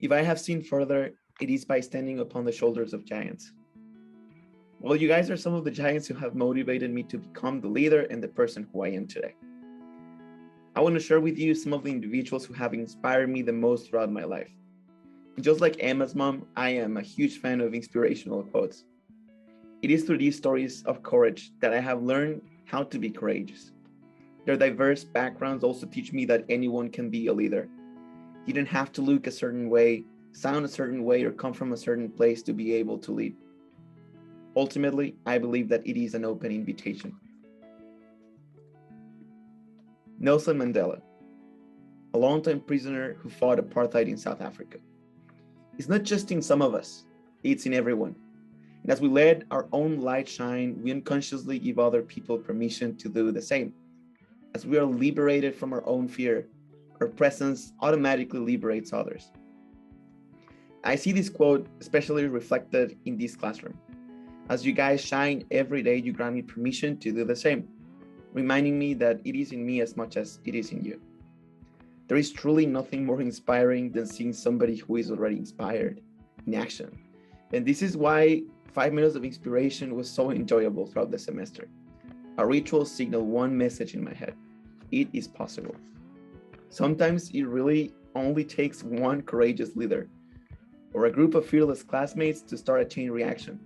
If I have seen further, it is by standing upon the shoulders of giants. Well, you guys are some of the giants who have motivated me to become the leader and the person who I am today. I want to share with you some of the individuals who have inspired me the most throughout my life. And just like Emma's mom, I am a huge fan of inspirational quotes. It is through these stories of courage that I have learned how to be courageous. Their diverse backgrounds also teach me that anyone can be a leader. You don't have to look a certain way, sound a certain way, or come from a certain place to be able to lead. Ultimately, I believe that it is an open invitation. Nelson Mandela, a longtime prisoner who fought apartheid in South Africa. It's not just in some of us, it's in everyone. And as we let our own light shine, we unconsciously give other people permission to do the same. As we are liberated from our own fear, our presence automatically liberates others. I see this quote especially reflected in this classroom. As you guys shine every day, you grant me permission to do the same, reminding me that it is in me as much as it is in you. There is truly nothing more inspiring than seeing somebody who is already inspired in action. And this is why 5 minutes of inspiration was so enjoyable throughout the semester. A ritual signaled one message in my head: it is possible. Sometimes it really only takes one courageous leader or a group of fearless classmates to start a chain reaction,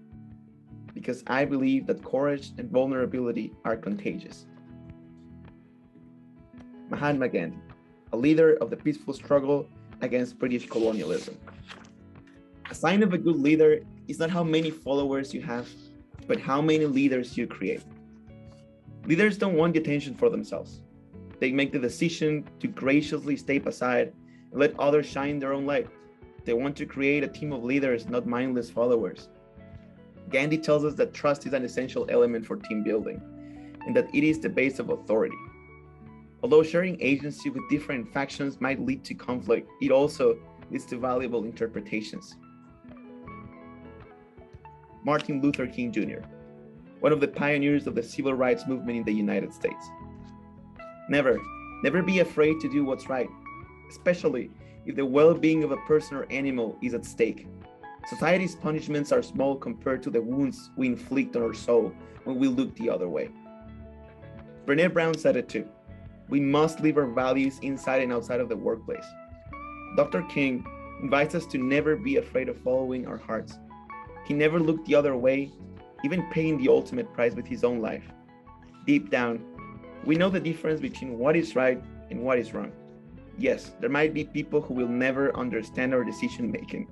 because I believe that courage and vulnerability are contagious. Mahatma Gandhi, a leader of the peaceful struggle against British colonialism. A sign of a good leader is not how many followers you have, but how many leaders you create. Leaders don't want the attention for themselves. They make the decision to graciously step aside and let others shine their own light. They want to create a team of leaders, not mindless followers. Gandhi tells us that trust is an essential element for team building, and that it is the base of authority. Although sharing agency with different factions might lead to conflict, it also leads to valuable interpretations. Martin Luther King Jr., one of the pioneers of the civil rights movement in the United States. Never be afraid to do what's right, especially if the well-being of a person or animal is at stake. Society's punishments are small compared to the wounds we inflict on our soul when we look the other way. Brené Brown said it too. We must live our values inside and outside of the workplace. Dr. King invites us to never be afraid of following our hearts. He never looked the other way, even paying the ultimate price with his own life. Deep down, we know the difference between what is right and what is wrong. Yes, there might be people who will never understand our decision making,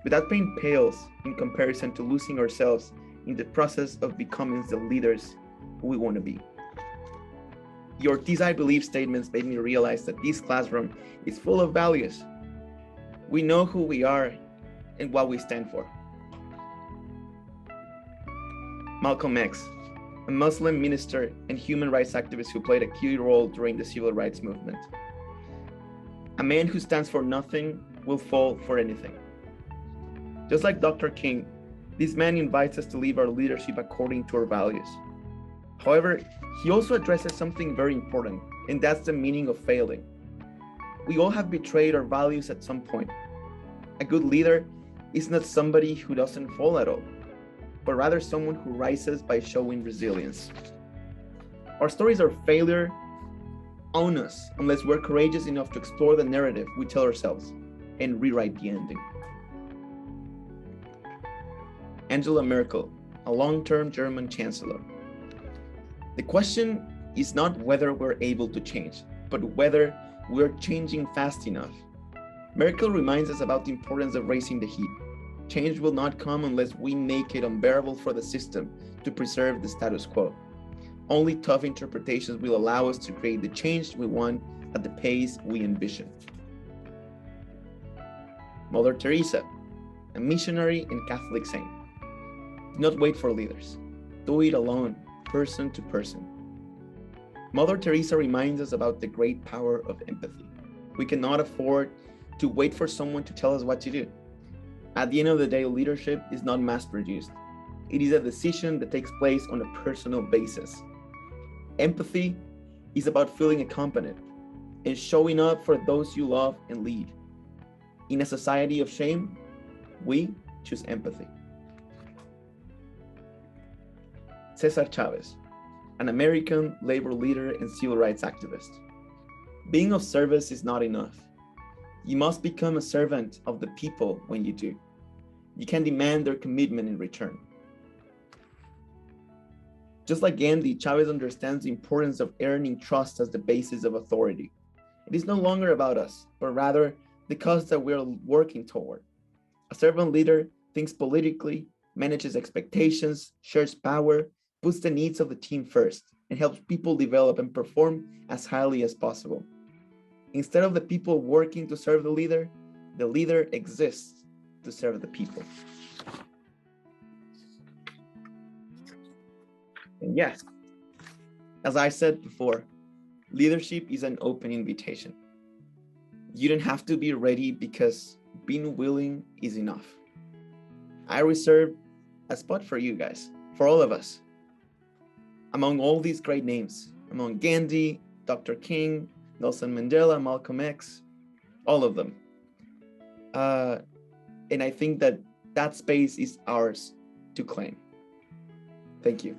but that pain pales in comparison to losing ourselves in the process of becoming the leaders who we want to be. Your "These I Believe" statements made me realize that this classroom is full of values. We know who we are and what we stand for. Malcolm X, a Muslim minister and human rights activist who played a key role during the civil rights movement. A man who stands for nothing will fall for anything. Just like Dr. King, this man invites us to live our leadership according to our values. However, he also addresses something very important, and that's the meaning of failing. We all have betrayed our values at some point. A good leader is not somebody who doesn't fall at all, but rather someone who rises by showing resilience. Our stories of failure own us unless we're courageous enough to explore the narrative we tell ourselves and rewrite the ending. Angela Merkel, a long-term German chancellor. The question is not whether we're able to change, but whether we're changing fast enough. Merkel reminds us about the importance of raising the heat. Change will not come unless we make it unbearable for the system to preserve the status quo. Only tough interpretations will allow us to create the change we want at the pace we envision. Mother Teresa, a missionary and Catholic saint. Do not wait for leaders. Do it alone, person to person. Mother Teresa reminds us about the great power of empathy. We cannot afford to wait for someone to tell us what to do. At the end of the day, leadership is not mass-produced. It is a decision that takes place on a personal basis. Empathy is about feeling accompanied and showing up for those you love and lead. In a society of shame, we choose empathy. Cesar Chavez, an American labor leader and civil rights activist. Being of service is not enough. You must become a servant of the people when you do. You can demand their commitment in return. Just like Gandhi, Chavez understands the importance of earning trust as the basis of authority. It is no longer about us, but rather the cause that we're working toward. A servant leader thinks politically, manages expectations, shares power, puts the needs of the team first, and helps people develop and perform as highly as possible. Instead of the people working to serve the leader exists to serve the people. And yes, as I said before, leadership is an open invitation. You don't have to be ready because being willing is enough. I reserve a spot for you guys, for all of us. Among all these great names, among Gandhi, Dr. King, Nelson Mandela, Malcolm X, all of them. And I think that space is ours to claim. Thank you.